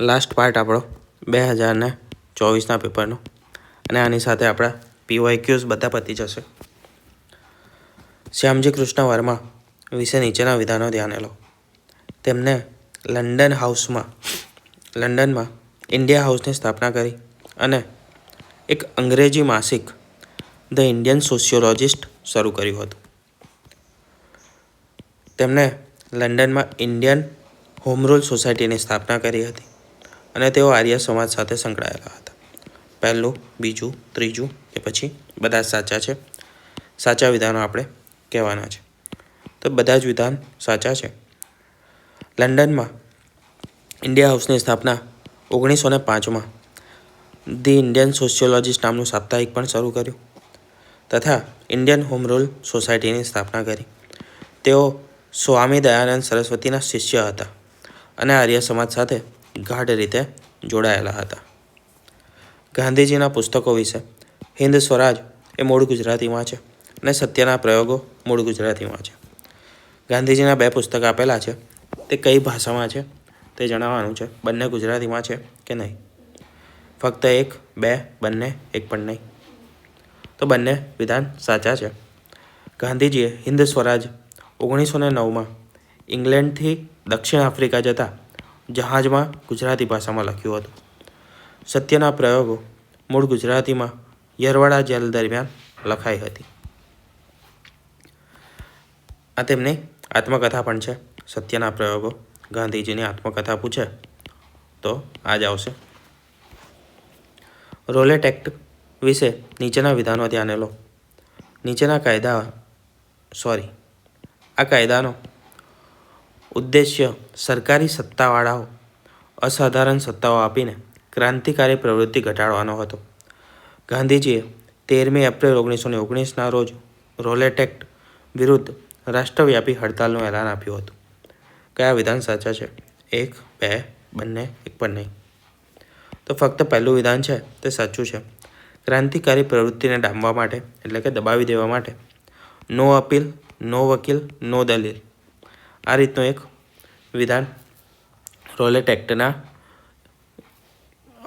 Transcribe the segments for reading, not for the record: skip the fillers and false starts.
Last part આપણો 2024ના પેપરનો, અને આની સાથે આપણા PYQs બધા પતી જશે. શ્યામજી કૃષ્ણ વર્મા વિશે નીચેના વિધાનો ધ્યાને લો. તેમને લંડનમાં ઇન્ડિયા હાઉસની સ્થાપના કરી અને એક અંગ્રેજી માસિક ધ ઇન્ડિયન સોશિયોલોજિસ્ટ શરૂ કર્યું હતું. તેમણે લંડનમાં ઇન્ડિયન હોમ રૂલ સોસાયટીની સ્થાપના કરી હતી અને તેઓ આર્ય સમાજ સાથે સંકળાયેલા હતા. પહેલું, બીજું, ત્રીજું કે પછી બધા જ સાચા છે. સાચા વિધાનો આપણે કહેવાના છે. તો બધા જ વિધાન સાચા છે. લંડનમાં ઇન્ડિયા હાઉસની સ્થાપના 1905માં ધી ઇન્ડિયન સોશિયોલોજિસ્ટ નામનું સાપ્તાહિક પણ શરૂ કર્યું તથા ઇન્ડિયન હોમ રૂલ સોસાયટીની સ્થાપના કરી. તેઓ સ્વામી દયાનંદ સરસ્વતીના શિષ્ય હતા અને આર્ય સમાજ સાથે ગાઢ રીતે જોડાયેલા હતા. ગાંધીજીના પુસ્તકો વિશે હિન્દ સ્વરાજ એ મૂળ ગુજરાતીમાં છે અને સત્યના પ્રયોગો મૂળ ગુજરાતીમાં છે. ગાંધીજીના 2 પુસ્તક આપેલા છે. તે કઈ ભાષામાં છે તે જણાવવાનું છે. બંને ગુજરાતીમાં છે કે નહીં. ફક્ત 1, 2, બંને, એક પણ નહીં. તો બંને વિધાન સાચા છે. ગાંધીજીએ હિન્દ સ્વરાજ 1909માં ઇંગ્લેન્ડથી દક્ષિણ આફ્રિકા જતા જહાજમાં ગુજરાતી ભાષામાં લખ્યું હતું. સત્યના પ્રયોગો મૂળ ગુજરાતીમાં યરવાડા જેલ દરમિયાન લખાઈ હતી. આ તેમની આત્મકથા પણ છે. સત્યના પ્રયોગો ગાંધીજીની આત્મકથા પૂછે તો આ જ આવશે. રોલેટ એક્ટ વિશે નીચેના વિધાનો ધ્યાને લો. આ કાયદાનો ઉદ્દેશ્ય સરકારી સત્તાવાળાઓ અસાધારણ સત્તાઓ આપીને ક્રાંતિકારી પ્રવૃત્તિ ઘટાડવાનો હતો. ગાંધીજીએ 13મી એપ્રિલ 1919ના રોજ રોલેટ એક્ટ વિરુદ્ધ રાષ્ટ્રવ્યાપી હડતાલનું એલાન આપ્યું હતું. કયા વિધાન સાચા છે? 1, 2, બંને, એક પણ નહીં. તો ફક્ત પહેલું વિધાન છે તે સાચું છે. ક્રાંતિકારી પ્રવૃત્તિને ડામવા માટે એટલે કે દબાવી દેવા માટે નો અપીલ, નો વકીલ, નો દલીલ, આ રીતનું એક વિધાન રોલેટ એક્ટના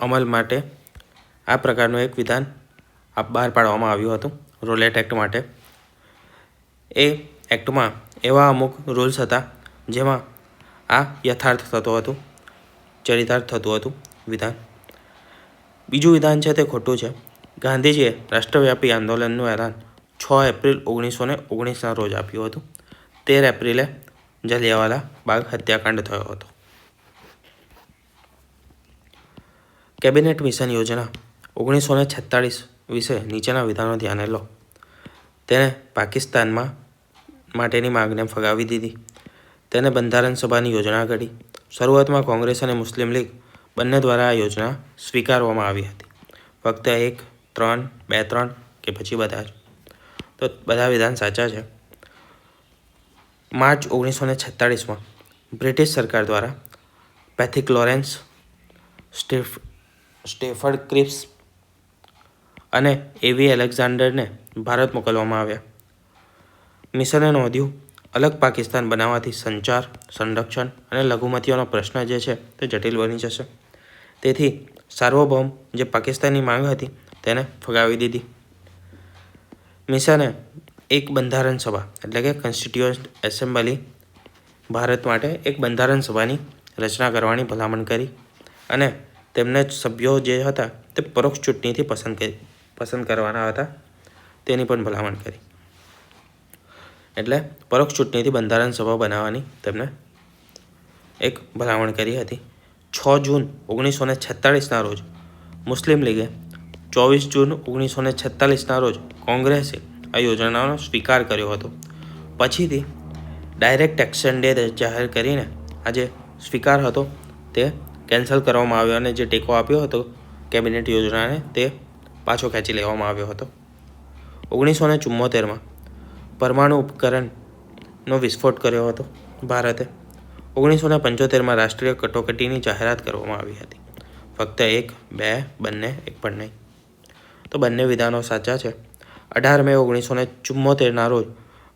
અમલ માટે આ પ્રકારનું એક વિધાન બહાર પાડવામાં આવ્યું હતું રોલેટ એક્ટ માટે. એ એક્ટમાં એવા અમુક રૂલ્સ હતા જેમાં આ યથાર્થ થતું હતું, ચરિતાર્થ થતું હતું વિધાન. બીજું વિધાન છે તે ખોટું છે. ગાંધીજીએ રાષ્ટ્રવ્યાપી આંદોલનનું એલાન 6 એપ્રિલ 1919ના રોજ આપ્યું હતું. 13 એપ્રિલે જલિયાવાલા બાગ હત્યાકાંડ થયો હતો. કેબિનેટ મિશન યોજના 1946 વિશે નીચેના વિધાનો ધ્યાને લો. તેને પાકિસ્તાનમાં માટેની માંગને ફગાવી દીધી. તેને બંધારણ સભાની યોજના ઘડી. શરૂઆતમાં કોંગ્રેસ અને મુસ્લિમ લીગ બંને દ્વારા આ યોજના સ્વીકારવામાં આવી હતી. ફક્ત 1, 3, 2, 3 કે પછી બધા જ. તો બધા વિધાન સાચા છે. માર્ચ 1946માં બ્રિટિશ સરકાર દ્વારા પેથિક લોરેન્સ, સ્ટેફર્ડ ક્રિપ્સ અને એવી એલેક્ઝાન્ડરને ભારત મોકલવામાં આવ્યા. મિશને નોંધ્યું અલગ પાકિસ્તાન બનાવવાથી સંચાર, સંરક્ષણ અને લઘુમતીઓનો પ્રશ્ન જે છે તે જટિલ બની જશે. તેથી સાર્વભૌમ જે પાકિસ્તાનની માંગ હતી તેને ફગાવી દીધી. મિશને એક બંધારણ સભા એટલે કે કોન્સ્ટિટ્યુઅન્ટ એસેમ્બલી ભારત માટે એક બંધારણ સભાની રચના કરવાની ભલામણ કરી અને તેમને સભ્યો જે હતા તે પરોક્ષ ચૂંટણીથી પસંદ કરવાના હતા તેની પણ ભલામણ કરી. એટલે પરોક્ષ ચૂંટણીથી બંધારણ સભા બનાવવાની તેમને એક ભલામણ કરી હતી. 6 જૂન 1946ના રોજ મુસ્લિમ લીગે, 24 જૂન 1946ના રોજ કોંગ્રેસે આ યોજનાનો સ્વીકાર કર્યો હતો. પછીથી ડાયરેક્ટ એક્શન ડે જાહેર કરીને આ જે સ્વીકાર હતો તે કેન્સલ કરવામાં આવ્યો અને જે ટેકો આપ્યો હતો કેબિનેટ યોજનાને તે પાછો ખેંચી લેવામાં આવ્યો હતો. 1974માં પરમાણુ ઉપકરણનો વિસ્ફોટ કર્યો હતો ભારતે. 1975માં રાષ્ટ્રીય કટોકટીની જાહેરાત કરવામાં આવી હતી. ફક્ત 1, 2, બંને, એક પણ નહીં. તો બંને વિધાનો સાચા છે. 18 મે 1974ના રોજ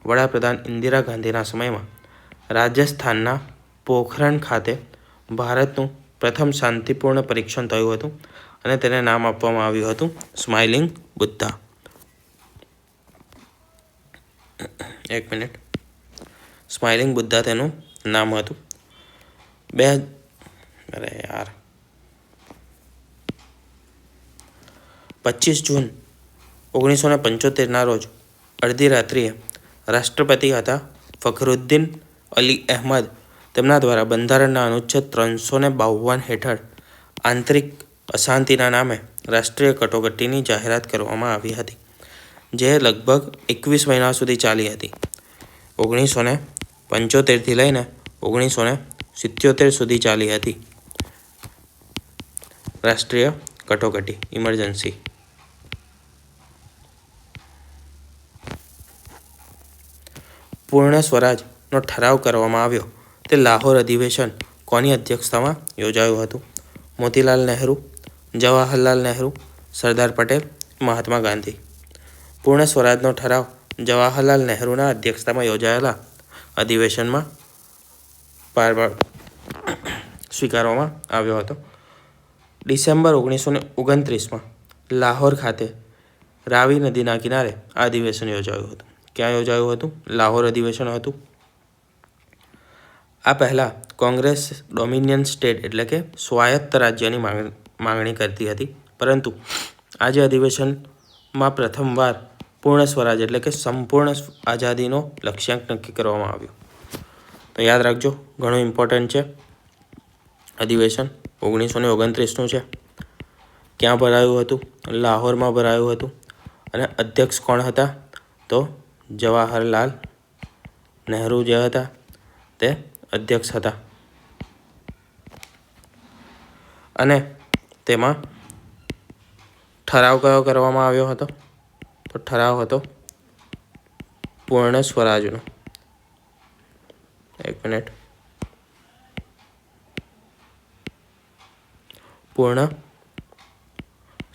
વડાપ્રધાન ઇન્દિરા ગાંધીના સમયમાં રાજસ્થાનના પોખરણ ખાતે ભારતનું પ્રથમ શાંતિપૂર્ણ પરીક્ષણ થયું હતું અને તેને નામ આપવામાં આવ્યું હતું સ્માઇલિંગ બુદ્ધા. એક મિનિટ. સ્માઇલિંગ બુદ્ધા તેનું નામ હતું. 25 જૂન 1975ના રોજ અડધી રાત્રિએ રાષ્ટ્રપતિ હતા ફખરુદ્દીન અલી અહેમદ તેમના દ્વારા બંધારણના અનુચ્છેદ 352 હેઠળ આંતરિક અશાંતિના નામે રાષ્ટ્રીય કટોકટીની જાહેરાત કરવામાં આવી હતી, જે લગભગ 21 મહિના સુધી ચાલી હતી. 1975થી લઈને 1977 સુધી ચાલી હતી રાષ્ટ્રીય કટોકટી ઇમરજન્સી. પૂર્ણ સ્વરાજનો ઠરાવ કરવામાં આવ્યો તે લાહોર અધિવેશન કોની અધ્યક્ષતામાં યોજાયું હતું? મોતીલાલ નહેરુ, જવાહરલાલ નહેરુ, સરદાર પટેલ, મહાત્મા ગાંધી. પૂર્ણ સ્વરાજનો ઠરાવ જવાહરલાલ નહેરુના અધ્યક્ષતામાં યોજાયેલા અધિવેશનમાં સ્વીકારવામાં આવ્યો હતો. ડિસેમ્બર 1929માં લાહોર ખાતે રાવી નદીના કિનારે આ અધિવેશન યોજાયું હતું. ક્યાં યોજાયું હતું? લાહોર અધિવેશન હતું. આ પહેલાં કોંગ્રેસ ડોમિનિયન સ્ટેટ એટલે કે સ્વાયત્ત રાજ્યની માંગણી કરતી હતી, પરંતુ આજે અધિવેશનમાં પ્રથમવાર પૂર્ણ સ્વરાજ એટલે કે સંપૂર્ણ આઝાદીનો લક્ષ્યાંક નક્કી કરવામાં આવ્યો. તો યાદ રાખજો, ઘણું ઇમ્પોર્ટન્ટ છે. અધિવેશન 1929નું છે. ક્યાં ભરાયું હતું? લાહોરમાં ભરાયું હતું. અને અધ્યક્ષ કોણ હતા? તો જવાહરલાલ નહેરુ જે હતા તે અધ્યક્ષ હતા. અને તેમાં ઠરાવ કયો કરવામાં આવ્યો હતો? તો ઠરાવ હતો પૂર્ણ સ્વરાજનો. એક મિનિટ. પૂર્ણ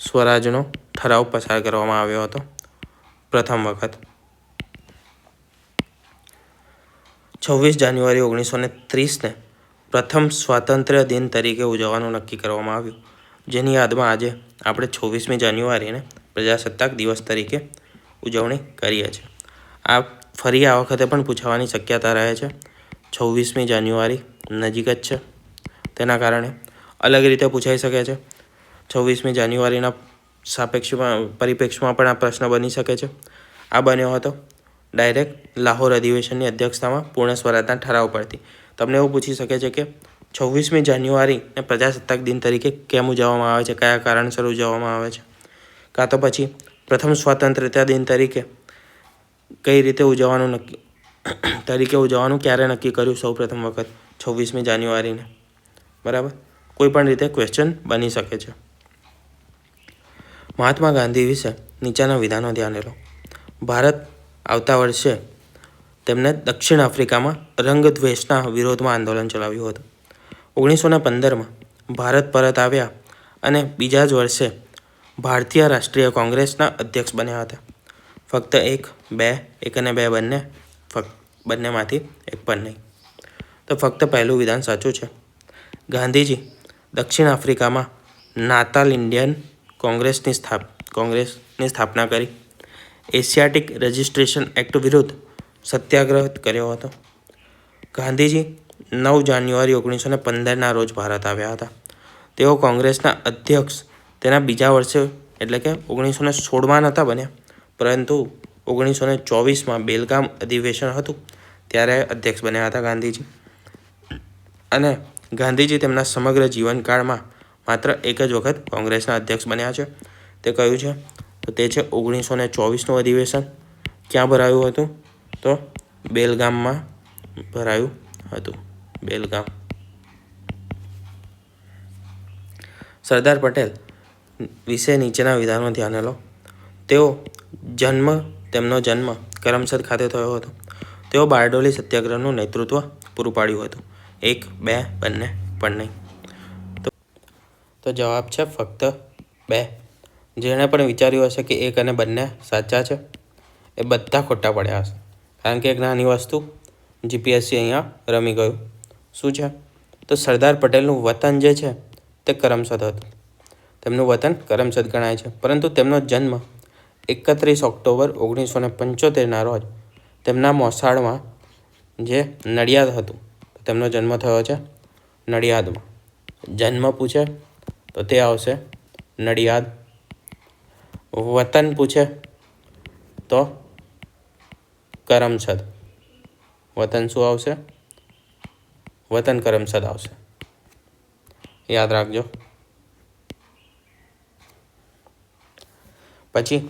સ્વરાજનો ઠરાવ પસાર કરવામાં આવ્યો હતો પ્રથમ વખત. 26 જાન્યુઆરી 1930ને પ્રથમ સ્વાતંત્ર્ય દિન તરીકે ઉજવવાનું નક્કી કરવામાં આવ્યું, જેની યાદમાં આજે આપણે 26મી જાન્યુઆરીને પ્રજાસત્તાક દિવસ તરીકે ઉજવણી કરીએ છીએ. આ વખતે પણ પૂછવાની શક્યતા રહે છે. 26મી જાન્યુઆરી નજીક જ છે, તેના કારણે અલગ રીતે પૂછાઈ શકે છે. 26મી જાન્યુઆરીના પરિપ્રેક્ષમાં પણ આ પ્રશ્ન બની શકે છે. આ બન્યો હતો ડાયરેક્ટ લાહોર અધિવેશનની અધ્યક્ષતામાં પૂર્ણ સ્વરાજના ઠરાવ પરથી. તમને એવું પૂછી શકે છે કે 26મી જાન્યુઆરીને પ્રજાસત્તાક દિન તરીકે કેમ ઉજવવામાં આવે છે, કયા કારણસર ઉજવવામાં આવે છે, કાં તો પછી પ્રથમ સ્વતંત્રતા દિન તરીકે કઈ રીતે ઉજવવાનું ક્યારે નક્કી કર્યું સૌ પ્રથમ વખત 26મી જાન્યુઆરીને. બરાબર, કોઈ પણ રીતે ક્વેશ્ચન બની શકે છે. મહાત્મા ગાંધી વિશે નીચેના વિધાનો ધ્યાને લો. ભારત આવતા વર્ષે તેમણે દક્ષિણ આફ્રિકામાં રંગદ્વેષના વિરોધમાં આંદોલન ચલાવ્યું હતું. 1915માં ભારત પરત આવ્યા અને બીજા જ વર્ષે ભારતીય રાષ્ટ્રીય કોંગ્રેસના અધ્યક્ષ બન્યા હતા. ફક્ત એક અને બે બંનેમાંથી એક પણ નહીં. તો ફક્ત પહેલું વિધાન સાચું છે. ગાંધીજી દક્ષિણ આફ્રિકામાં નાતાલ ઇન્ડિયન કોંગ્રેસની સ્થાપના કરી. એશિયાટિક રજિસ્ટ્રેશન એક્ટ વિરુદ્ધ સત્યાગ્રહ કર્યો હતો. ગાંધીજી 9 જાન્યુઆરી 1915ના રોજ ભારત આવ્યા હતા. તેઓ કોંગ્રેસના અધ્યક્ષ તેના બીજા વર્ષે એટલે કે 1916માં નહોતા બન્યા, પરંતુ 1924માં બેલગામ અધિવેશન હતું ત્યારે અધ્યક્ષ બન્યા હતા ગાંધીજી. અને ગાંધીજી તેમના સમગ્ર જીવનકાળમાં માત્ર એક જ વખત કોંગ્રેસના અધ્યક્ષ બન્યા છે. તે કયું છે? તો તે છે 1924નું અધિવેશન. ક્યાં ભરાયું હતું? તો બેલગામમાં ભરાયું હતું. બેલગામ. સરદાર પટેલ વિશે નીચેના વિધાનો ધ્યાને લો. તેમનો જન્મ કરમસદ ખાતે થયો હતો. તેઓ બારડોલી સત્યાગ્રહનું નેતૃત્વ પૂરું પાડ્યું હતું. 1, 2 બંને પણ નહીં. તો જવાબ છે ફક્ત 2. જેણે પણ વિચાર્યું હશે કે 1 અને બંને સાચા છે, એ બધા ખોટા પડ્યા હશે. કારણ કે એક નાની વસ્તુ જીપીએસસી અહીંયા રમી ગયું. શું છે? તો સરદાર પટેલનું વતન જે છે તે કરમસદ હતું. તેમનું વતન કરમસદ ગણાય છે, પરંતુ તેમનો જન્મ 31 ઓક્ટોબર 1975ના રોજ તેમના મોસાળમાં જે નડિયાદ હતું તેમનો જન્મ થયો છે નડિયાદમાં. જન્મ પૂછે તો તે આવશે નડિયાદ. વતન પૂછે તો કરમસદ. વતન શું આવશે? વતન કરમસદ આવશે, યાદ રાખજો. પછી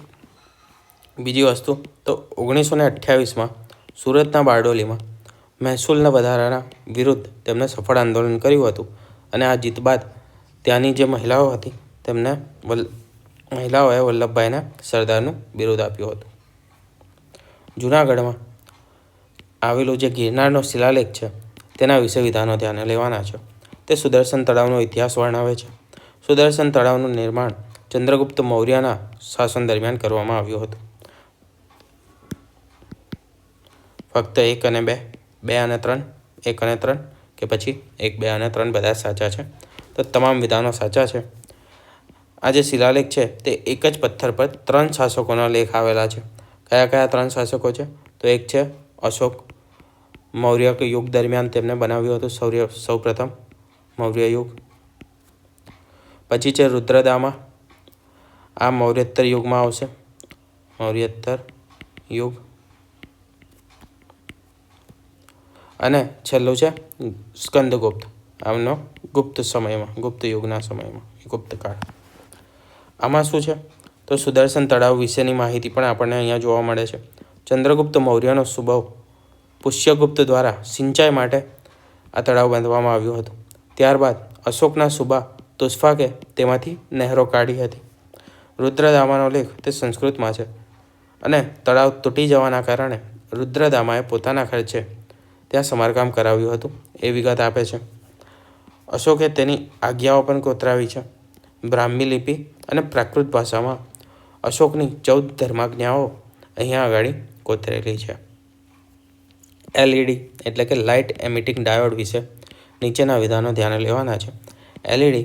બીજી વસ્તુ તો 1928માં સુરતના બારડોલીમાં મહેસૂલના વધારાના વિરુદ્ધ તેમણે સફળ આંદોલન કર્યું હતું, અને આ જીત બાદ ત્યાંની જે મહિલાઓ હતી મહિલાઓએ વલ્લભભાઈને સરદારનું બિરુદ આપ્યું હતું. જૂનાગઢમાં આવેલું જે ગિરનારનો શિલાલેખ છે તેના વિશે વિધાનો ધ્યાને લેવાના છે. તે સુદર્શન તળાવનો ઇતિહાસ વર્ણવે છે. સુદર્શન તળાવનું નિર્માણ ચંદ્રગુપ્ત મૌર્યના શાસન દરમિયાન કરવામાં આવ્યું હતું. ફક્ત 1 અને 2, 2 અને 3, 1 અને 3 કે પછી 1, 2 અને 3 બધા સાચા છે. તો તમામ વિધાનો સાચા છે. આ જે શિલાલેખ છે તે એક જ પથ્થર પર 3 શાસકોના લેખ આવેલા છે. કયા કયા 3 શાસકો છે? તો એક છે અશોક. મૌર્ય યુગ દરમિયાન તેમને બનાવ્યું હતું સૌપ્રથમ મૌર્ય યુગ. પછી છે રુદ્રદામા, આ મૌર્યોત્તર યુગમાં આવશે, મૌર્યોત્તર યુગ. અને છેલ્લું છે સ્કંદગુપ્ત, આમનો ગુપ્ત સમયમાં, ગુપ્ત યુગના સમયમાં, ગુપ્ત કાળ. આમાં શું છે? તો સુદર્શન તળાવ વિશેની માહિતી પણ આપણને અહીંયા જોવા મળે છે. ચંદ્રગુપ્ત મૌર્યનો સુબહ પુષ્યગુપ્ત દ્વારા સિંચાઈ માટે આ તળાવ બાંધવામાં આવ્યું હતું. ત્યારબાદ અશોકના સુબા તુસ્ફાકે તેમાંથી નહેરો કાઢી હતી. રુદ્રદામાનો લેખ તે સંસ્કૃતમાં છે, અને તળાવ તૂટી જવાના કારણે રુદ્રદામાએ પોતાના ખર્ચે ત્યાં સમારકામ કરાવ્યું હતું એ વિગત આપે છે. અશોકે તેની આજ્ઞાઓ પણ કોતરાવી છે. બ્રાહ્મી લિપિ અને પ્રાકૃત ભાષામાં અશોકની 14 ધર્માજ્ઞાઓ અહીંયા આગળ કોતરેલી છે. LED એટલે કે લાઇટ એમિટિંગ ડાયોડ વિશે નીચેના વિધાનો ધ્યાને લેવાના છે. LED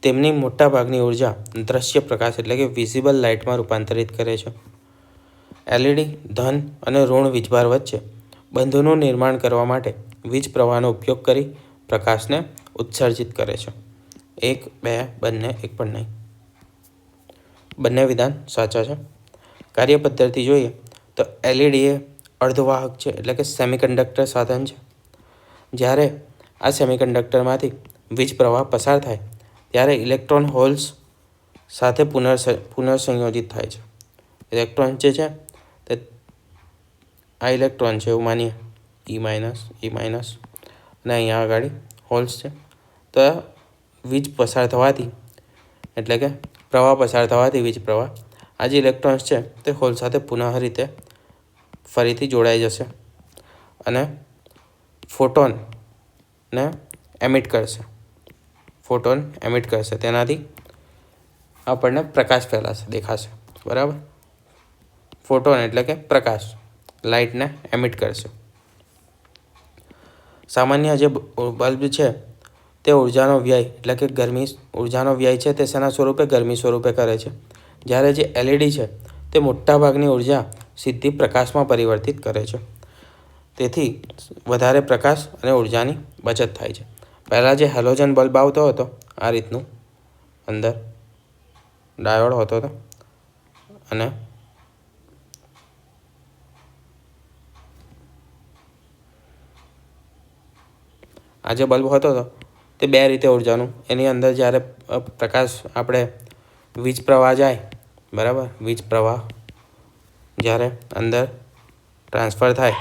તેમની મોટાભાગની ઉર્જા દ્રશ્ય પ્રકાશ એટલે કે વિઝિબલ લાઇટમાં રૂપાંતરિત કરે છે. LED ધન અને ઋણ વીજભાર વચ્ચે બંધનું નિર્માણ કરવા માટે વીજ પ્રવાહનો ઉપયોગ કરી પ્રકાશને ઉત્સર્જિત કરે છે. 1, 2 બંને એક પણ નહીં. બંને વિધાન સાચા છે. કાર્ય પદ્ધતિ જોઈએ તો LED એ અર્ધવાહક છે એટલે કે સેમિકન્ડક્ટર સાધન છે. જ્યારે આ સેમિકન્ડક્ટરમાંથી વીજ પ્રવાહ પસાર થાય ત્યારે ઇલેક્ટ્રોન હોલ્સ સાથે પુનર્સંયોજિત થાય છે. ઇલેક્ટ્રોન જે છે તે આ ઇલેક્ટ્રોન છે એવું માનીએ, E- અને અહીંયા આગળ હોલ્સ છે. તો વીજ પસાર થવાથી એટલે કે પ્રવાહ પસાર થવાથી વીજ પ્રવાહ આ જે ઇલેક્ટ્રોન્સ છે તે હોલ સાથે પુનઃ રીતે ફરીથી જોડાઈ જશે અને ફોટોનને એમિટ કરશે. ફોટોન એમિટ કરશે, તેનાથી આપણને પ્રકાશ ફેલાશે, દેખાશે. બરાબર? ફોટોન એટલે કે પ્રકાશ, લાઇટને એમિટ કરશે. સામાન્ય જે બલ્બ છે તે ઉર્જાનો વ્યય એટલે કે ઉર્જાનો વ્યય છે તે શેના સ્વરૂપે? ગરમી સ્વરૂપે કરે છે. જ્યારે જે LED છે તે મોટાભાગની ઉર્જા સીધી પ્રકાશમાં પરિવર્તિત કરે છે. તેથી વધારે પ્રકાશ અને ઉર્જાની બચત થાય છે. પહેલાં જે હેલોજન બલ્બ આવતો હતો આ રીતનું અંદર ડાયોડ હોતો હતો, અને આ જે બલ્બ હોતો હતો તે 2 રીતે ઉર્જાનું, એની અંદર જ્યારે પ્રકાશ આપણે વીજ પ્રવાહ જાય, બરાબર, વીજ પ્રવાહ જ્યારે અંદર ટ્રાન્સફર થાય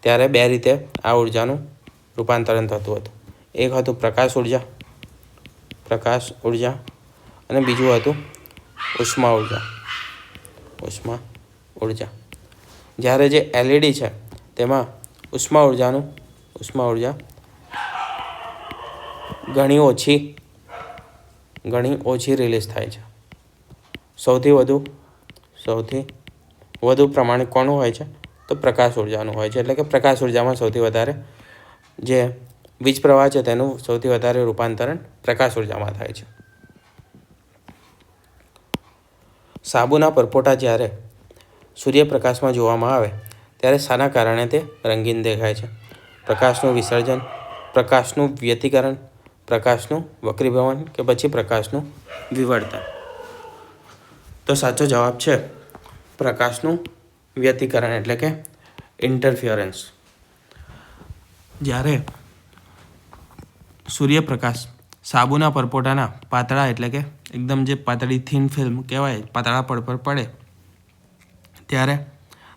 ત્યારે 2 રીતે આ ઉર્જાનું રૂપાંતરણ થતું હતું. એક હતું પ્રકાશ ઉર્જા, અને બીજું હતું ઉષ્મા ઉર્જા. જ્યારે જે LED છે તેમાં ઉષ્મા ઉર્જા ઘણી ઓછી રિલીઝ થાય છે. સૌથી વધુ પ્રમાણિક કોનું હોય છે? તો પ્રકાશ ઉર્જાનું હોય છે. એટલે કે પ્રકાશ ઉર્જામાં સૌથી વધારે જે વીજ પ્રવાહ છે તેનું સૌથી વધારે રૂપાંતરણ પ્રકાશ ઉર્જામાં થાય છે. સાબુના પરપોટા જ્યારે સૂર્યપ્રકાશમાં જોવામાં આવે ત્યારે શાના કારણે તે રંગીન દેખાય છે? પ્રકાશનું વિસર્જન, પ્રકાશનું વ્યતિકરણ, પ્રકાશનું વક્રીભવન કે પછી પ્રકાશનું વિવર્તન? તો સાચો જવાબ છે પ્રકાશનું વ્યતિકરણ એટલે કે ઇન્ટરફિયરન્સ. જ્યારે સૂર્યપ્રકાશ સાબુના પરપોટાના પાતળા એટલે કે એકદમ જે પાતળી થીન ફિલ્મ કહેવાય પાતળા પડ પર પડે ત્યારે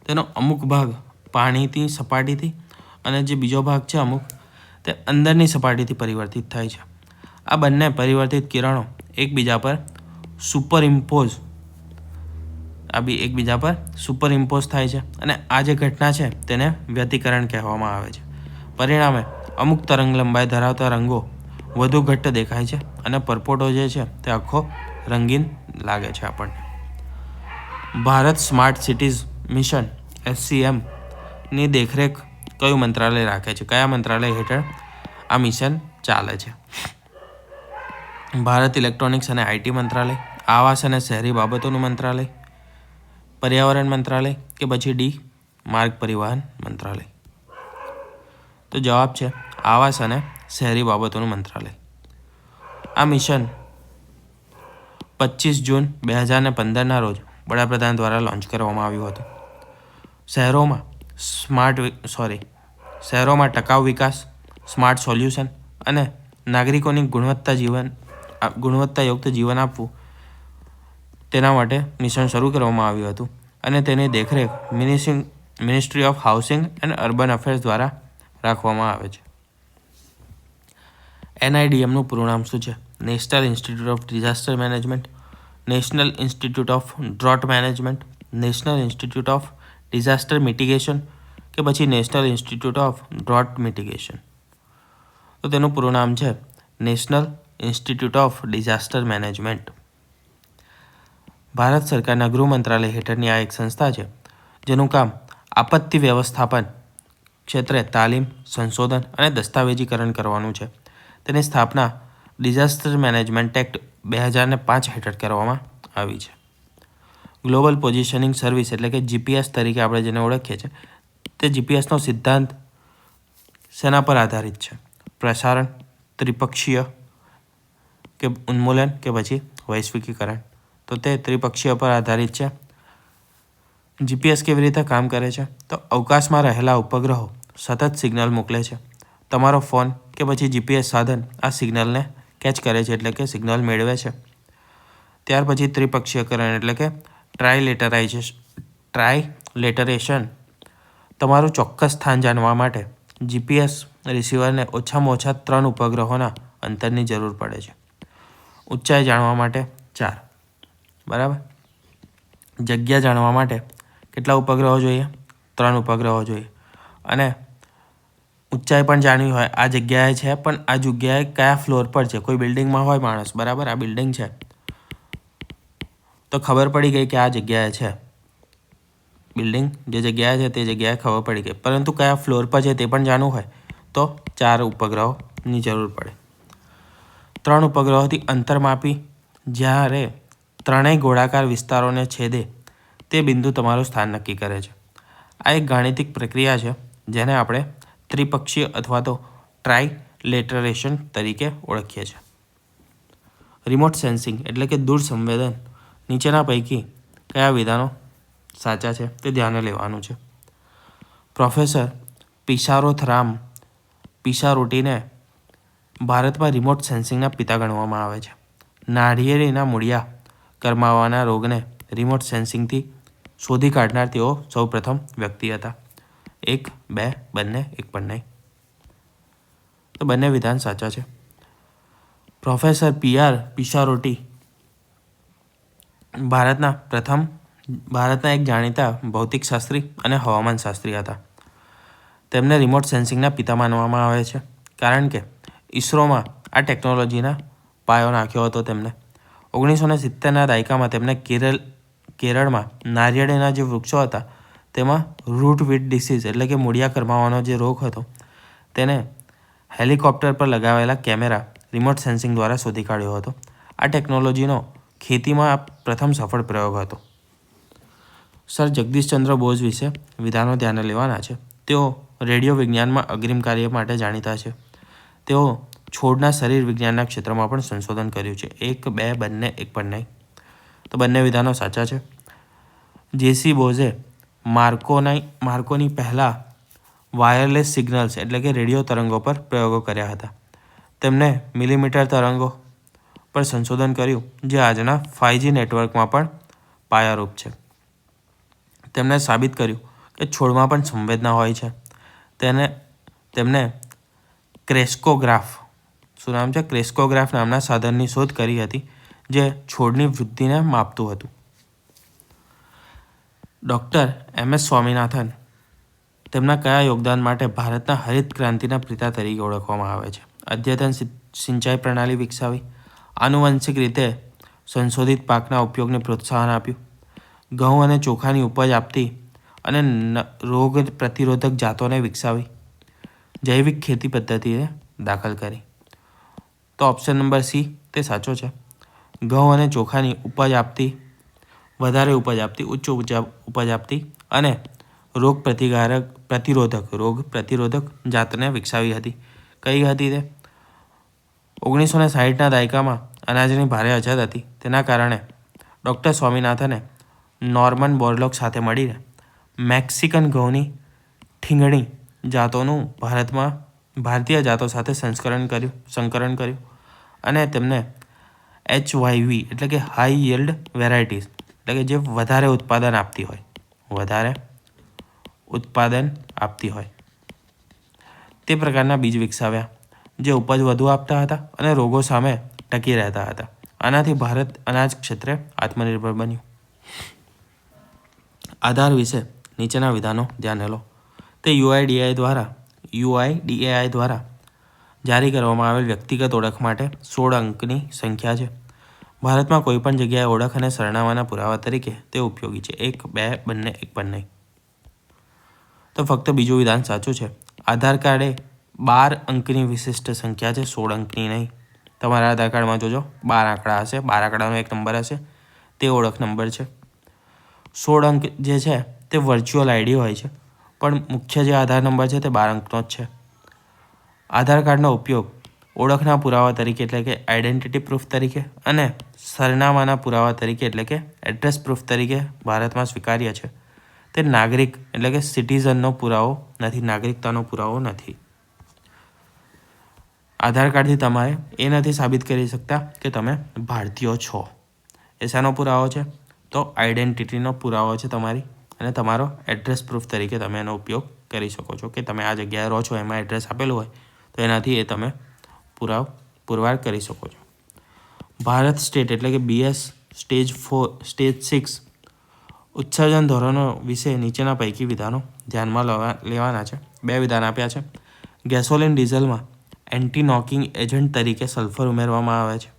તેનો અમુક ભાગ પાણીની સપાટીથી અને જે બીજો ભાગ છે અમુક તે અંદરની સપાટીથી પરિવર્તિત થાય છે. આ બંને પરિવર્તિત કિરણો એકબીજા પર સુપરઇમ્પોઝ થાય છે અને આ જે ઘટના છે તેને વ્યતિકરણ કહેવામાં આવે છે. પરિણામે અમુક તરંગ લંબાઈ ધરાવતા રંગો વધુ ઘટ્ટ દેખાય છે અને પરપોટો જે છે તે આખો રંગીન લાગે છે આપણને. Bharat smart cities mission SCM ની દેખરેખ કયું મંત્રાલય રાખે છે? કયા મંત્રાલય હેઠળ આ મિશન ચાલે છે? ભારત ઇલેક્ટ્રોનિક્સ અને IT મંત્રાલય, આવાસ અને શહેરી બાબતોનું મંત્રાલય, પર્યાવરણ મંત્રાલય કે પછી D માર્ગ પરિવહન મંત્રાલય? તો જવાબ છે આવાસ અને શહેરી બાબતોનું મંત્રાલય. આ મિશન 25 જૂન 2015ના રોજ વડાપ્રધાન દ્વારા લોન્ચ કરવામાં આવ્યું હતું. શહેરોમાં ટકાઉ વિકાસ, સ્માર્ટ સોલ્યુશન અને નાગરિકોની ગુણવત્તાયુક્ત જીવન આપવું તેના માટે મિશન શરૂ કરવામાં આવ્યું હતું અને તેની દેખરેખ ministry of housing and urban affairs દ્વારા રાખવામાં આવે છે. NIDMનું પૂરું નામ શું છે? National institute of disaster management, national institute of drought management, national institute of disaster mitigation કે પછી national institute of drought mitigation? તો તેનું પૂરું નામ છે national institute of disaster management. Bharat સરકારના ગૃહ મંત્રાલય હેઠળની આ એક સંસ્થા છે જેનું કામ આપત્તિ વ્યવસ્થાપન ક્ષેત્રે તાલીમ, સંશોધન અને દસ્તાવેજીકરણ કરવાનું છે. તેની સ્થાપના ડિઝાસ્ટર મેનેજમેન્ટ એક્ટ 2005 હેઠળ કરવામાં આવી છે. ગ્લોબલ પોઝિશનિંગ સર્વિસ એટલે કે GPS તરીકે આપણે જેને ઓળખીએ છીએ તે GPSનો સિદ્ધાંત શેના પર આધારિત છે? પ્રસારણ, ત્રિપક્ષીય કે ઉન્મૂલન કે પછી વૈશ્વિકીકરણ? તો તે ત્રિપક્ષીય પર આધારિત છે. GPS કેવી રીતે કામ કરે છે? તો અવકાશમાં રહેલા ઉપગ્રહો સતત સિગ્નલ મોકલે છે. તમારો ફોન કે પછી GPS સાધન આ સિગ્નલને કેચ કરે છે એટલે કે સિગ્નલ મેળવે છે. ત્યાર પછી ત્રિપક્ષીયકરણ એટલે કે ટ્રાઇલેટરેશન. તમારું ચોક્કસ સ્થાન જાણવા માટે GPS રિસીવરને ઓછામાં ઓછા 3 ઉપગ્રહોના અંતરની જરૂર પડે છે. ઊંચાઈ જાણવા માટે 4, બરાબર. જગ્યા જાણવા માટે કેટલા ઉપગ્રહો જોઈએ? 3 ઉપગ્રહો જોઈએ. અને ઊંચાઈ પણ જાણવી હોય, આ જગ્યાએ છે પણ આ જગ્યાએ કયા ફ્લોર પર છે? કોઈ બિલ્ડિંગમાં હોય માણસ, બરાબર, આ બિલ્ડિંગ છે તો ખબર પડી ગઈ કે આ જગ્યાએ છે. બિલ્ડિંગ જે જગ્યાએ છે તે જગ્યાએ ખબર પડી ગઈ, પરંતુ કયા ફ્લોર પર છે તે પણ જાણવું હોય તો 4 ઉપગ્રહોની જરૂર પડે. 3 ઉપગ્રહોથી અંતર માપી જ્યારે ત્રણેય ગોળાકાર વિસ્તારોને છેદે તે બિંદુ તમારું સ્થાન નક્કી કરે છે. આ એક ગાણિતિક પ્રક્રિયા છે જેને આપણે ત્રિપક્ષીય અથવા તો ટ્રાઇલેટરેશન તરીકે ઓળખીએ છીએ. રિમોટ સેન્સિંગ એટલે કે દૂર સંવેદન નીચેના પૈકી કયા વિધાનો સાચા છે તે ધ્યાને લેવાનું છે? પ્રોફેસર પિસારોથરામ પિસારોટીને ભારતમાં રિમોટ સેન્સિંગના પિતા ગણવામાં આવે છે. નાળિયેરીના મૂળિયા કરમાવાના રોગને રિમોટ સેન્સિંગથી શોધી કાઢનાર તેઓ સૌપ્રથમ વ્યક્તિ હતા. 1, 2, બંને, એક પણ નહીં. તો બંને વિધાન સાચા છે. પ્રોફેસર પિસારોટી ભારતના એક જાણીતા ભૌતિકશાસ્ત્રી અને હવામાનશાસ્ત્રી હતા. તેમને રિમોટ સેન્સિંગના પિતા માનવામાં આવે છે કારણ કે ઇસરોમાં આ ટેકનોલોજીના પાયો નાખ્યો હતો તેમને. 1970ના દાયકામાં તેમને કેરળમાં નારિયેળીના જે વૃક્ષો હતા તેમાં રૂટ વીટ ડિસીઝ એટલે કે મૂળિયા કરમાવાનો જે રોગ હતો તેને હેલિકોપ્ટર પર લગાવેલા કેમેરા રિમોટ સેન્સિંગ દ્વારા શોધી કાઢ્યો હતો. આ ટેકનોલોજીનો ખેતીમાં પ્રથમ સફળ પ્રયોગ હતો. સર જગદીશચંદ્ર બોઝ વિશે વિધાનો ધ્યાને લેવાના છે. તેઓ રેડિયો વિજ્ઞાનમાં અગ્રિમ કાર્ય માટે જાણીતા છે. તેઓ છોડના શરીર વિજ્ઞાનના ક્ષેત્રમાં પણ સંશોધન કર્યું છે. 1, 2, બંને, 1 પણ નહીં. તો બંને વિધાનો સાચા છે. જેસી બોઝે માર્કોની પહેલાં વાયરલેસ સિગ્નલ્સ એટલે કે રેડિયો તરંગો પર પ્રયોગો કર્યા હતા. તેમણે મિલીમીટર તરંગો પર સંશોધન કર્યું જે આજના 5G નેટવર્કમાં પણ પાયારૂપ છે. તેમણે સાબિત કર્યું કે છોડમાં પણ સંવેદના હોય છે. તેમણે ક્રેસ્કોગ્રાફ ક્રેસ્કોગ્રાફ નામના સાધનની શોધ કરી હતી જે છોડની વૃદ્ધિને માપતું હતું. ડૉક્ટર MS સ્વામીનાથન તેમના કયા યોગદાન માટે ભારતના હરિત ક્રાંતિના પિતા તરીકે ઓળખવામાં આવે છે? અદ્યતન સિંચાઈ પ્રણાલી વિકસાવી, આનુવંશિક રીતે સંશોધિત પાકના ઉપયોગને પ્રોત્સાહન આપ્યું, ઘઉં અને ચોખાની ઉપજ આપતી અને રોગ પ્રતિરોધક જાતોને વિકસાવી, જૈવિક ખેતી પદ્ધતિને દાખલ કરી. તો ઓપ્શન નંબર સી તે સાચો છે. ઘઉં અને ચોખાની ઉપજ આપતી, વધારે ઉપજ આપતી, ઉચ્ચ ઉપજ આપતી અને રોગ પ્રતિરોધક જાતને વિકસાવી હતી. કઈ હતી તે? 1960ના દાયકામાં અનાજની ભારે અછત હતી. તેના કારણે ડૉક્ટર સ્વામીનાથને નોર્મન બોરલોગ સાથે મળીને મેક્સિકન ઘઉંની ઠીંગણી જાતોનું ભારતીય જાતો સાથે સંકરણ કર્યું અને તેમને HYV એટલે કે હાઈ યીલ્ડ વેરાયટીઝ એટલે કે જે વધારે ઉત્પાદન આપતી હોય તે પ્રકારના બીજ વિકસાવ્યા જે ઉપજ વધુ આપતા હતા અને રોગો સામે ટકી રહેતા હતા. આનાથી ભારત અનાજ ક્ષેત્રે આત્મનિર્ભર બન્યું. આધાર વિશે નીચેના વિધાનો ધ્યાને લો. તે UIDAI દ્વારા જારી કરવામાં આવેલ વ્યક્તિગત ઓળખ માટે 16 અંકની સંખ્યા છે. ભારતમાં કોઈપણ જગ્યાએ ઓળખ અને સરનામાના પુરાવા તરીકે તે ઉપયોગી છે. 1, 2, બંને, 1 પણ નહીં. તો ફક્ત બીજું વિધાન સાચું છે. આધાર કાર્ડ એ 12 અંકની વિશિષ્ટ સંખ્યા છે, 16 અંકની નહીં. તમારા આધાર કાર્ડમાં જોજો 12 આંકડા હશે, 12 આંકડાનો એક નંબર હશે, તે ઓળખ નંબર છે. 16 અંક જે છે તે વર્ચ્યુઅલ આઈડી હોય છે, પણ મુખ્ય જે આધાર નંબર છે તે 12 અંકનો જ છે. આધાર કાર્ડનો ઉપયોગ ઓળખના પુરાવા તરીકે એટલે કે આઈડેન્ટિટી પ્રૂફ તરીકે અને સરનામાના પુરાવા તરીકે એટલે કે એડ્રેસ પ્રૂફ તરીકે ભારતમાં સ્વીકાર્ય છે. તે નાગરિક એટલે કે સિટીઝનનો પુરાવો નથી, નાગરિકતાનો પુરાવો નથી. આધાર કાર્ડથી તમારે એ નથી સાબિત કરી શકતા કે તમે ભારતીય છો. એ શાનો પુરાવો છે? તો આઈડેન્ટિટીનો પુરાવો છે તમારી, અને તમારો એડ્રેસ પ્રૂફ તરીકે તમે એનો ઉપયોગ કરી શકો છો કે તમે આ જગ્યાએ રહો છો, એમાં એડ્રેસ આપેલું હોય તો એનાથી એ તમે પુરવાર કરી શકો છો. ભારત સ્ટેટ એટલે કે BS સ્ટેજ 6 ઉત્સર્જન ધોરણો વિશે નીચેના પૈકી વિધાનો ધ્યાનમાં લેવાના છે. 2 વિધાન આપ્યા છે. ગેસોલિન ડીઝલમાં એન્ટી નોકિંગ એજન્ટ તરીકે સલ્ફર ઉમેરવામાં આવે છે.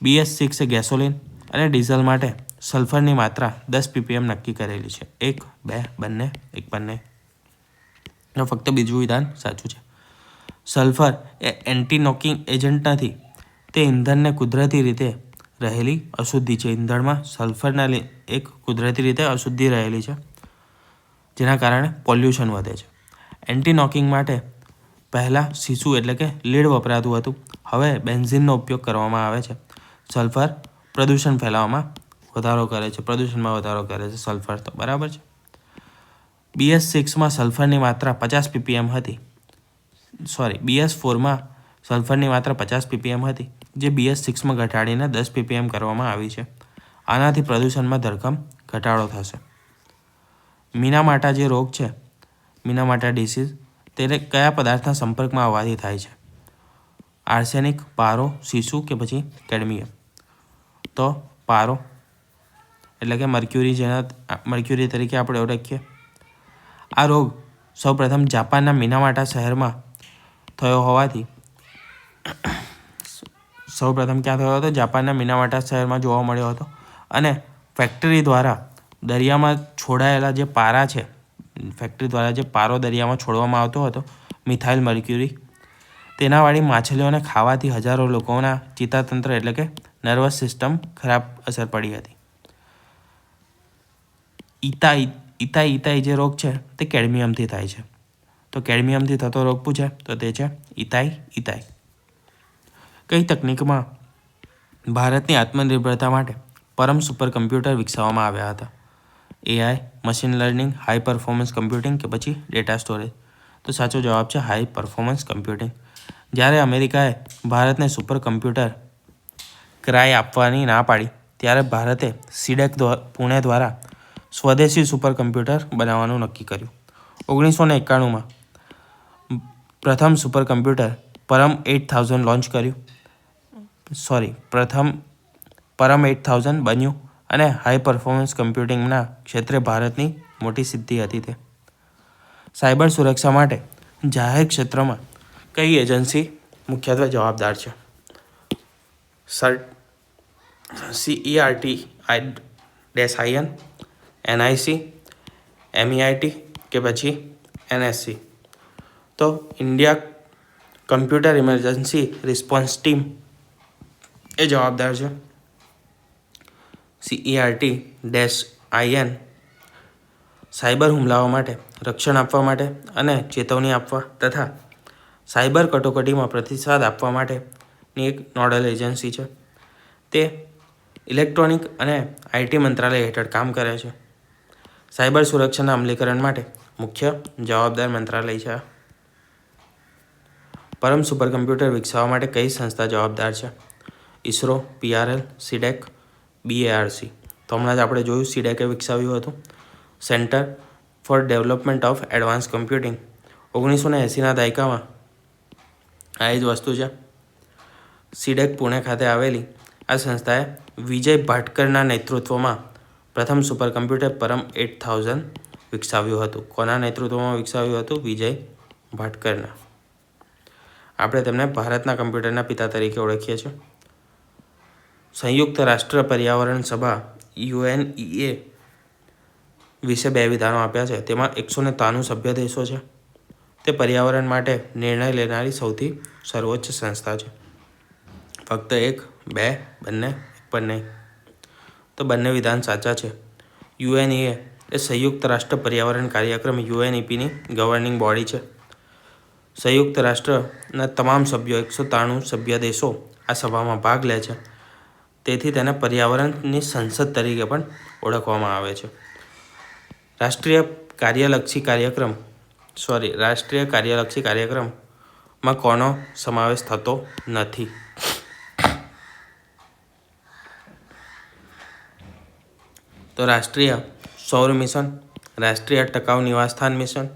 BS 6 એ ગેસોલિન અને ડીઝલ માટે સલ્ફરની માત્રા 10 ppm નક્કી કરેલી છે. 1, 2, બંને, 1 પણ નહીં. ફક્ત બીજું વિધાન સાચું છે. સલ્ફર એ એન્ટી નોકિંગ એજન્ટ નથી, તે ઇંધણને કુદરતી રીતે રહેલી અશુદ્ધિ છે. ઇંધણમાં સલ્ફરના એક કુદરતી રીતે અશુદ્ધિ રહેલી છે, જેના કારણે પોલ્યુશન વધે છે. એન્ટી નોકિંગ માટે પહેલાં સીસુ એટલે કે લીડ વપરાતું હતું, હવે બેન્ઝીનનો ઉપયોગ કરવામાં આવે છે. સલ્ફર પ્રદૂષણમાં વધારો કરે છે સલ્ફર, તો બરાબર છે. BS 6માં સલ્ફરની માત્રા 50 ppm હતી. BS 4માં સલ્ફરની માત્રા 50 ppm હતી, જે BS 6માં ઘટાડીને 10 ppm કરવામાં આવી છે. આનાથી પ્રદૂષણમાં ધરખમ ઘટાડો થશે. મીનામાટા જે રોગ છે, મીનામાટા ડિસીઝ, તેને કયા પદાર્થના સંપર્કમાં આવવાથી થાય છે? આર્સેનિક, પારો, સીસુ કે પછી કેડમિયમ? તો પારો એટલે કે મર્ક્યુરી તરીકે આપણે ઓળખીએ. આ રોગ સૌપ્રથમ જાપાનના મીનામાટા શહેરમાં થયો હોવાથી જાપાનના મીનામાટા શહેરમાં જોવા મળ્યો હતો, અને ફેક્ટરી દ્વારા દરિયામાં છોડાયેલા જે પારા છે, પારો દરિયામાં છોડવામાં આવતો હતો, મિથાઇલ મર્ક્યુરી, તેનાવાળી માછલીઓને ખાવાથી હજારો લોકોના ચેતાતંત્ર એટલે કે નર્વસ સિસ્ટમ ખરાબ અસર પડી હતી. ઇતાઈ જે રોગ છે તે કેડમિયમથી થાય છે. તો કેડમિયમથી થતો રોગ પૂછે તો તે છે ઇતાઈ. કઈ તકનિકમાં ભારતની આત્મનિર્ભરતા માટે પરમ સુપર કમ્પ્યુટર વિકસાવવામાં આવ્યા હતા? AI, machine learning, high performance computing કે પછી ડેટા સ્ટોરેજ? તો સાચો જવાબ છે હાઈ પરફોર્મન્સ કમ્પ્યુટિંગ. જ્યારે અમેરિકાએ ભારતને સુપર કમ્પ્યુટર ક્રાય આપવાની ના પાડી ત્યારે ભારતે સીડેક પુણે દ્વારા સ્વદેશી સુપર કમ્પ્યુટર બનાવવાનું નક્કી કર્યું. 1991માં પ્રથમ સુપર કમ્પ્યુટર પરમ 8000 લોન્ચ કર્યું. પરમ 8000 બન્યું અને હાઈ પરફોર્મન્સ કમ્પ્યુટિંગના ક્ષેત્રે ભારતની મોટી સિદ્ધિ હતી તે. સાયબર સુરક્ષા માટે જાહેર ક્ષેત્રમાં કઈ એજન્સી મુખ્યત્વે જવાબદાર છે? CERT-IN, NIC, MEIT કે પછી NSC? તો India computer emergency response team એ જવાબદાર છે. CERT-IN સાયબર હુમલાઓ માટે રક્ષણ આપવા માટે અને ચેતવણી આપવા તથા સાયબર કટોકટીમાં પ્રતિસાદ આપવા માટેની એક નોડલ એજન્સી છે. તે ઇલેક્ટ્રોનિક અને આઈટી મંત્રાલય હેઠળ કામ કરે છે. સાયબર સુરક્ષાના અમલીકરણ માટે મુખ્ય જવાબદાર મંત્રાલય છે. પરમ સુપર કમ્પ્યુટર વિકસાવવા માટે કઈ સંસ્થા જવાબદાર છે? ISRO, PRL, સીડેક, BARC? તો હમણાં જ આપણે જોયું સીડેકે વિકસાવ્યું હતું. Centre for development of advance computing. 1980ના દાયકામાં આ જ વસ્તુ છે. સીડેક પુણે ખાતે આવેલી આ સંસ્થાએ વિજય ભાટકરના નેતૃત્વમાં પ્રથમ સુપર કમ્પ્યુટર પરમ 8000 વિકસાવ્યું હતું. કોના નેતૃત્વમાં વિકસાવ્યું હતું? વિજય ભાટકરના. આપણે તેમને ભારતના કમ્પ્યુટરના પિતા તરીકે ઓળખીએ છીએ. સંયુક્ત રાષ્ટ્ર પર્યાવરણ સભા UNEA વિશે 2 વિધાનો આપ્યા છે. તેમાં 193 સભ્ય દેશો છે. તે પર્યાવરણ માટે નિર્ણય લેનારી સૌથી સર્વોચ્ચ સંસ્થા છે. ફક્ત 1, 2, બંને પણ નહીં. તો બંને વિધાન સાચા છે. UNEA એ સંયુક્ત રાષ્ટ્ર પર્યાવરણ કાર્યક્રમ UNEPની ગવર્નિંગ બોડી છે. સંયુક્ત રાષ્ટ્રના તમામ સભ્યો 193 સભ્ય દેશો આ સભામાં ભાગ લે છે. તેથી તેને પર્યાવરણની સંસદ તરીકે પણ ઓળખવામાં આવે છે. રાષ્ટ્રીય કાર્યલક્ષી કાર્યક્રમમાં કોનો સમાવેશ થતો નથી? તો રાષ્ટ્રીય સૌર મિશન, રાષ્ટ્રીય ટકાઉ નિવાસસ્થાન મિશન,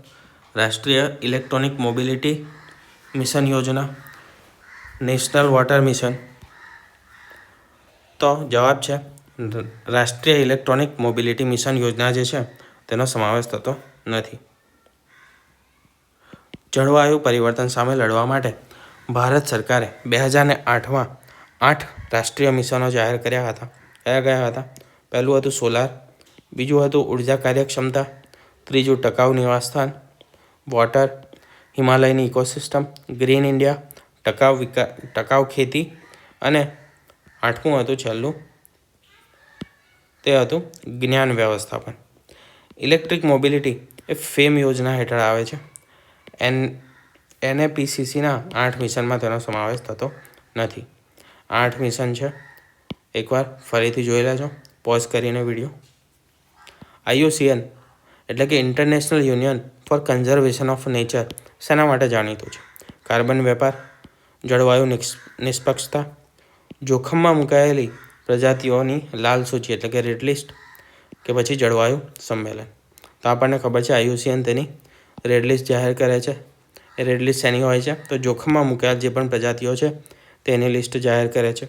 રાષ્ટ્રીય ઇલેક્ટ્રોનિક મોબિલિટી મિશન યોજના, નેશનલ વોટર મિશન? તો જવાબ છે રાષ્ટ્રીય ઇલેક્ટ્રોનિક મોબિલિટી મિશન યોજના જે છે તેનો સમાવેશ થતો નથી. જળવાયુ પરિવર્તન સામે લડવા માટે ભારત સરકારે 2008માં 8 રાષ્ટ્રીય મિશનો જાહેર કર્યા હતા. કયા હતા? પહેલું હતું સોલાર, બીજું હતું ઉર્જા કાર્યક્ષમતા, ત્રીજું ટકાઉ નિવાસસ્થાન, વોટર, હિમાલયની ઇકોસિસ્ટમ, ગ્રીન ઇન્ડિયા, ટકાઉ ખેતી અને 8મું હતું છેલ્લું તે હતું જ્ઞાન વ્યવસ્થાપન. ઇલેક્ટ્રિક મોબિલિટી એ ફેમ યોજના હેઠળ આવે છે. NAPCCના 8 મિશનમાં તેનો સમાવેશ થતો નથી. 8 મિશન છે. એકવાર ફરીથી જોઈ લેજો પોઝ કરીને વિડીયો. IUCN એટલે કે international union for conservation of nature શેના માટે જાણીતું છે? કાર્બન વેપાર, જળવાયુ નિષ્પક્ષતા, જોખમમાં મુકાયેલી પ્રજાતિઓની લાલ સૂચિ એટલે કે રેડ લિસ્ટ કે પછી જળવાયુ સંમેલન? તો આપણને ખબર છે IUCN તેની રેડ લિસ્ટ જાહેર કરે છે. એ રેડ લિસ્ટ શેની હોય છે? તો જોખમમાં મુકાયેલ જે પણ પ્રજાતિઓ છે તેની લિસ્ટ જાહેર કરે છે.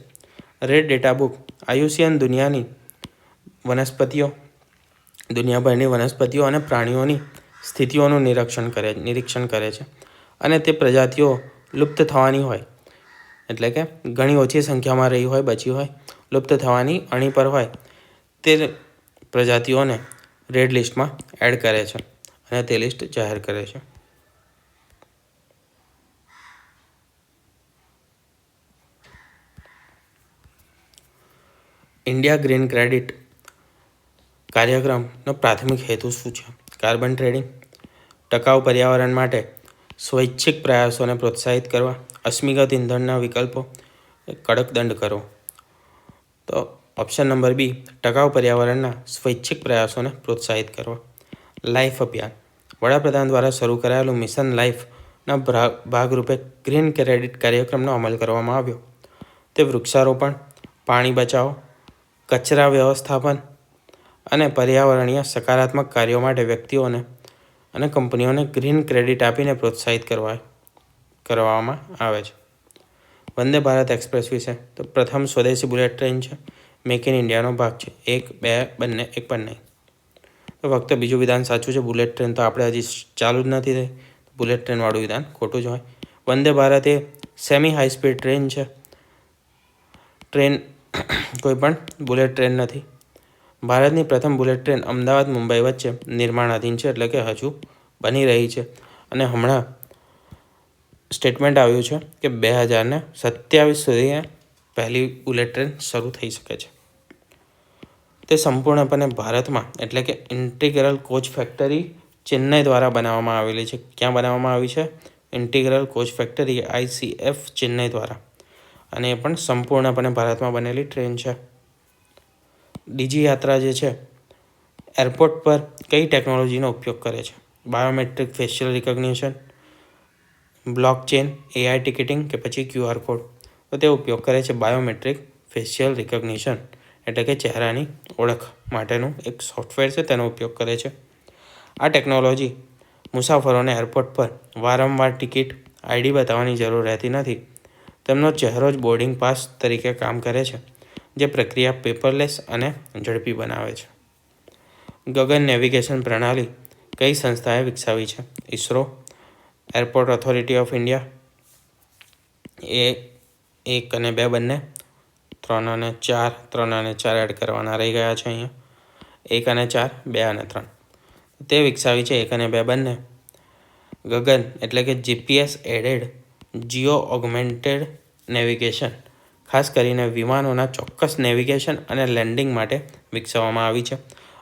રેડ ડેટા બુક IUCN દુનિયાભરની વનસ્પતિઓ અને પ્રાણીઓની સ્થિતિઓનું નિરીક્ષણ કરે છે અને તે પ્રજાતિઓ લુપ્ત થવાની હોય એટલે કે ઘણી ઓછી સંખ્યામાં રહી હોય, બચી હોય, લુપ્ત થવાની અણી પર હોય તે પ્રજાતિઓને રેડ લિસ્ટમાં એડ કરે છે અને તે લિસ્ટ જાહેર કરે છે. ઇન્ડિયા ગ્રીન ક્રેડિટ કાર્યક્રમનો પ્રાથમિક હેતુ શું છે? કાર્બન ટ્રેડિંગ, ટકાઉ પર્યાવરણ માટે સ્વૈચ્છિક પ્રયાસોને પ્રોત્સાહિત કરવા, અશ્મિગત ઇંધણના વિકલ્પો, કડક દંડ કરવો. તો ઓપ્શન નંબર બી, ટકાઉ પર્યાવરણના સ્વૈચ્છિક પ્રયાસોને પ્રોત્સાહિત કરવા. લાઈફ અભિયાન, વડાપ્રધાન દ્વારા શરૂ કરાયેલું મિશન લાઈફના ભાગરૂપે ગ્રીન ક્રેડિટ કાર્યક્રમનો અમલ કરવામાં આવ્યો. તે વૃક્ષારોપણ, પાણી બચાવો, કચરા વ્યવસ્થાપન અને પર્યાવરણીય સકારાત્મક કાર્યો માટે વ્યક્તિઓને અને કંપનીઓને ગ્રીન ક્રેડિટ આપીને પ્રોત્સાહિત કરવામાં આવે છે. વંદે ભારત એક્સપ્રેસ વિશે તો પ્રથમ સ્વદેશી બુલેટ ટ્રેન છે, મેક ઇન ઇન્ડિયાનો ભાગ છે. 1, 2 બંને એક પણ નહીં. તો ફક્ત બીજું વિધાન સાચું છે. બુલેટ ટ્રેન તો આપણે હજી ચાલુ જ નથી થઈ. બુલેટ ટ્રેનવાળું વિધાન ખોટું જ હોય. વંદે ભારત એ સેમી હાઈ સ્પીડ ટ્રેન છે. ટ્રેન કોઈ પણ બુલેટ ટ્રેન નથી. ભારતની પ્રથમ બુલેટ ટ્રેન અમદાવાદ મુંબઈ વચ્ચે નિર્માણાધીન છે, એટલે કે હજુ બની રહી છે. અને હમણાં સ્ટેટમેન્ટ આવ્યું છે કે 2027 સુધી પહેલી બુલેટ ટ્રેન શરૂ થઈ શકે છે. તે સંપૂર્ણપણે ભારતમાં એટલે કે ઇન્ટિગ્રલ કોચ ફેક્ટરી ચેન્નઈ દ્વારા બનાવવામાં આવેલી છે. ક્યાં બનાવવામાં આવી છે? Integral coach factory ICF Chennai દ્વારા. અને એ પણ સંપૂર્ણપણે ભારતમાં બનેલી ટ્રેન છે. ડીજી યાત્રા જે છે એરપોર્ટ પર કઈ ટેકનોલોજીનો ઉપયોગ કરે છે? Biometric facial recognition, blockchain, AI ticketing કે પછી QR કોડ. તો તે ઉપયોગ કરે છે બાયોમેટ્રિક ફેશિયલ રિકગ્નિશન, એટલે કે ચહેરાની ઓળખ માટેનું એક સોફ્ટવેર છે, તેનો ઉપયોગ કરે છે. આ ટેકનોલોજી મુસાફરોને એરપોર્ટ પર વારંવાર ટિકિટ, ID બતાવવાની જરૂર રહેતી નથી. તેમનો ચહેરો જ બોર્ડિંગ પાસ તરીકે કામ કરે છે, જે પ્રક્રિયા પેપરલેસ અને ઝડપી બનાવે છે. ગગન નેવિગેશન પ્રણાલી કઈ સંસ્થાએ વિકસાવી છે? ISRO, airport authority of India, એ 1 અને 2 બંને, 3 અને 4 એડ કરવાના રહી ગયા છે અહીંયા. 1 અને 4, 2 અને 3. તે વિકસાવી છે 1 અને 2 બંને. ગગન એટલે કે GPS aided geo augmented navigation ખાસ કરીને વિમાનોના ચોક્કસ નેવિગેશન અને લેન્ડિંગ માટે વિકસાવવામાં આવી છે.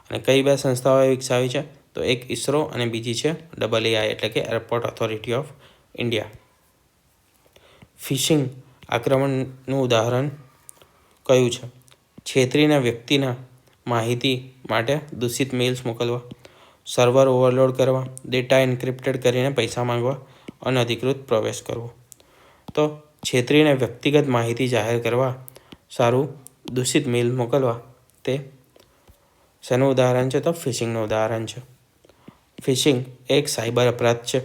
અને કઈ 2 સંસ્થાઓએ વિકસાવી છે? તો એક ISRO અને બીજી છે AAI એટલે કે airport authority of India. Phishing આક્રમણનું ઉદાહરણ કયું છે? છેતરીને વ્યક્તિના માહિતી માટે દૂષિત મેલ્સ મોકલવા, સર્વર ઓવરલોડ કરવા, ડેટા એન્ક્રિપ્ટેડ કરીને પૈસા માંગવા, અનધિકૃત પ્રવેશ કરવો. તો છેતરીને વ્યક્તિગત માહિતી જાહેર કરવા સારું દૂષિત મેલ મોકલવા, તે શેનું ઉદાહરણ છે? તો ફિશિંગનું ઉદાહરણ છે. ફિશિંગ એક સાયબર અપરાધ છે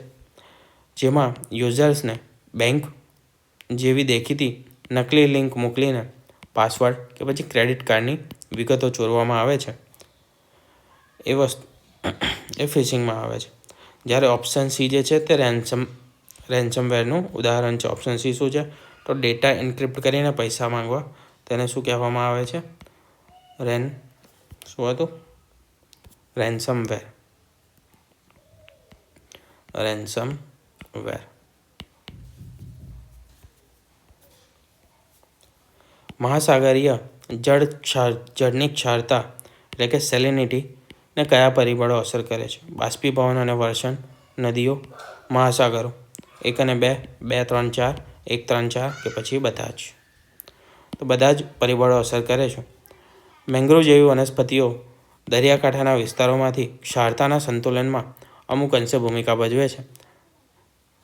જેમાં યુઝર્સને બેંક જેવી દેખીતી નકલી લિંક મોકલીને પાસવર્ડ કે પછી ક્રેડિટ કાર્ડની વિગતો ચોરવામાં આવે છે. એ ફિશિંગમાં આવે છે. જ્યારે ઓપ્શન સી જે છે તે રેન્સમવેરનું ઉદાહરણ છે. ઓપ્શન સી શું છે? તો ડેટા એન્ક્રિપ્ટ કરીને પૈસા માંગવા, તેને શું કહેવામાં આવે છે? શું હતું? રેન્સમવેર. મહાસાગરીય જળની ક્ષારતા એટલે કે સેલિનિટીને કયા પરિબળો અસર કરે છે? બાષ્પીભવન અને વર્ષન, નદીઓ, મહાસાગરો. 1 અને 2, 2, 3, 4, 1, 3, 4 કે પછી બધા જ? તો બધા જ પરિબળો અસર કરે છે. મેંગ્રોવ જેવી વનસ્પતિઓ દરિયાકાંઠાના વિસ્તારોમાંથી ક્ષારતાના સંતુલનમાં અમુક અંશે ભૂમિકા ભજવે છે.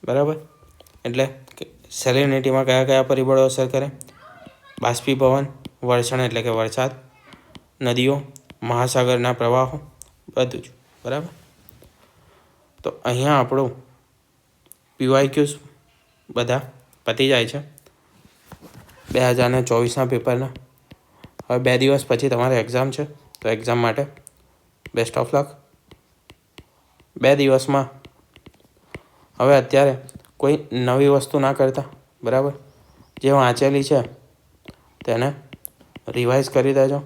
બરાબર? એટલે સેલિનિટીમાં કયા કયા પરિબળો અસર કરે? બાષ્પીભવન, વર્ષણ એટલે કે વરસાદ, નદીઓ, મહાસાગરના પ્રવાહો, બધું જ. બરાબર? તો અહીંયા આપણું PYQs બધા પતી જાય છે 2024ના પેપરના. હવે 2 દિવસ પછી તમારે એક્ઝામ છે, તો એક્ઝામ માટે બેસ્ટ ઓફ લક. 2 દિવસમાં હવે અત્યારે કોઈ નવી વસ્તુ ના કરતા, બરાબર? જે વાંચેલી છે તેને રિવાઇઝ કરી દેજો,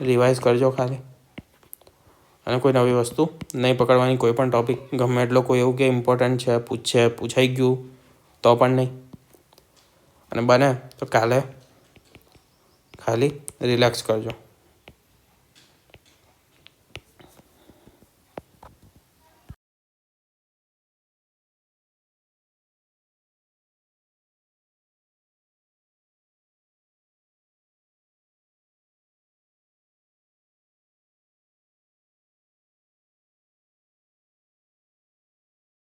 રિવાઇઝ કરજો ખાલી. અને કોઈ નવી વસ્તુ નહીં પકડવાની. કોઈ પણ ટૉપિક ગમે એટલો કોઈ એવું કે ઇમ્પોર્ટન્ટ છે, પૂછાઈ ગયું તો પણ નહીં. અને બને તો કાલે ખાલી રિલેક્સ કરજો.